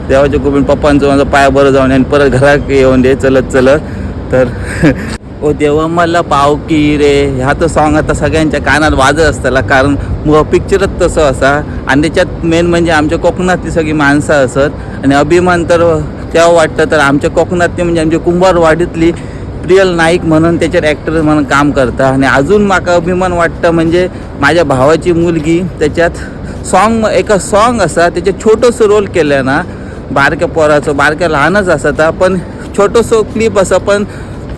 देवाच्या कृपेने पप्पांचं माझं पाया बरं जाऊन आणि परत घरात येऊन दे चलत तर ओ देवा मला पाव की रे ह्या तर सॉन्ग आता सगळ्यांच्या कानात वाजत असताला, कारण पिक्चरच तसं असा. आणि त्याच्यात मेन म्हणजे आमच्या कोकणातली सगळी माणसं असत आणि अभिमान तर तेव्हा वाटतं तर आमच्या कोकणातली म्हणजे आमच्या कुंभारवाडीतली रियल नाईक म्हणून त्याच्यात ॲक्टर म्हणून काम करता. आणि अजून माका अभिमान वाटतं म्हणजे माझ्या भावाची मुलगी त्याच्यात एका सॉन्ग असा त्याच्यात छोटंसं रोल केलं ना, बारक्या पोराचं, बारक्या लहानच असता पण छोटंसं क्लिप असं, पण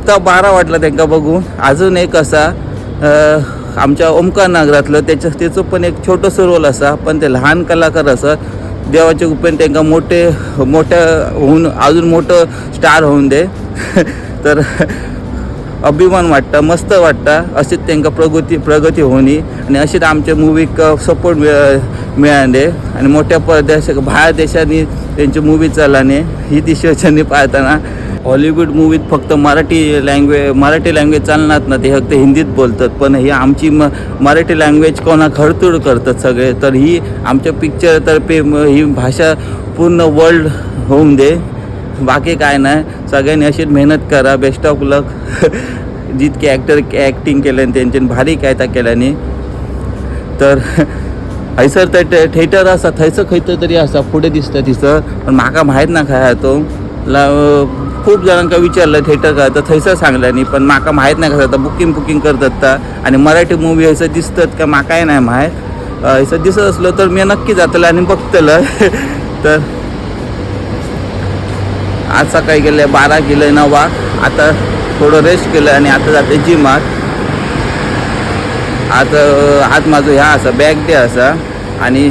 तर बारा वाटलं त्यांना बघून. अजून एक असा आमच्या ओमकार नगरातलं त्याचं पण एक छोटंसं रोल असा, पण ते लहान कलाकार असं देवाच्या कृपेने त्यांना मोठ्या होऊन अजून मोठं स्टार होऊन दे. तर अभिमान वाटतं, मस्त वाटतं. अशीच त्यांना प्रगती होणी आणि अशीच आमच्या मूवीक सपोर्ट मिळाले आणि मोठ्या बाहेर देशांनी त्यांची मूवी चालणे ही दिशेने पाहताना. हॉलिवूड मूवीत फक्त मराठी लँग्वेज चालणार ना, ते फक्त हिंदीत बोलतात, पण ही आमची मराठी लँग्वेज कोणा खडतूड करतात सगळे. तर ही आमच्या पिक्चरतर्फे ही भाषा पूर्ण वर्ल्ड होऊन दे. बाकी काय नाही, सगळ्यांनी अशीच मेहनत करा. बेस्ट ऑफ लक. जितके ॲक्टिंग केल्याने त्यांचे भारी काय त्या केल्याने. तर हैसर तर थिएटर असा थंयचं खंयचं तरी असा पुढे दिसतं तिचं, पण म्हाका माहीत ना काय तो. खूप जणांका विचारलं थिएटर काय तर थंयचं सांगलं नाही, पण म्हाका माहीत नाही कसं आता बुकिंग करतात का आणि मराठी मूवी हैसं दिसतात का म्हाकाय नाही माहीत. हैसं दिसत असलं तर मी नक्की जातलं आणि बघतलं. तर आज सकाळी गेले 12 गेलं 9 आता थोडं रेस्ट केलं आणि आता जाते जिमात. आज माझं ह्या असा बॅग डे असा आणि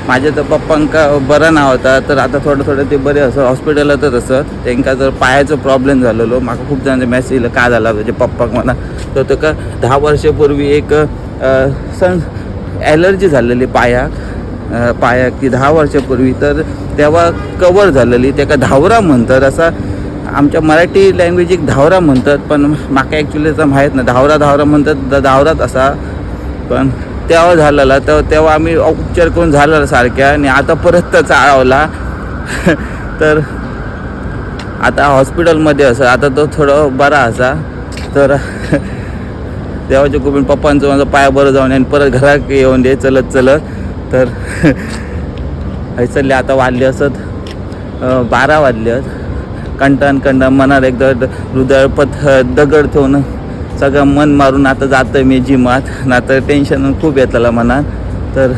माझ्या तर पप्पांका बरं नाव होता, तर आता थोडं ते बरे असं हॉस्पिटलातच असत. त्यांना जर पायाचं प्रॉब्लेम झालेलो, माका खूप जणांचे मेसेज दिलं का झाला त्याच्या पप्पाक म्हणा. तर का 10 वर्षापूर्वी एक ॲलर्जी झालेली पायाक ती 10 वर्षापूर्वी, तर तेव्हा कवर झालेली. त्याका धावरा म्हणतात. असा आमच्या मराठी लँग्वेज एक धावरा म्हणतात, पण माका ॲक्च्युली तर माहीत नाही. धावरा म्हणतात, धावराच असा. पण तेव्हा झालेला, तेव्हा आम्ही उपचार करून झालेला सारख्या आणि आता परत तर चाळवला. तर आता हॉस्पिटलमध्ये असं आता तो थोडं बरा असा. तर देवाच्या कृपेने पप्पांचं माझं पाया बरं जाऊन आणि परत घरात येऊन दे चलत. तर हैसरले आता वाजले असत 12 वाजले. कंटन मनात एकदा हृदयपथ दगड ठेवून सगळं मन मारून आता जातं मी जिमात. ना तर टेन्शन खूप येतला मनात. तर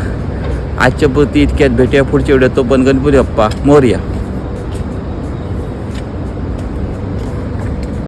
आजच्या पुरती इतक्यात भेटूया पुढच्या व्हिडिओ. तो पण गणपती बाप्पा मोरया.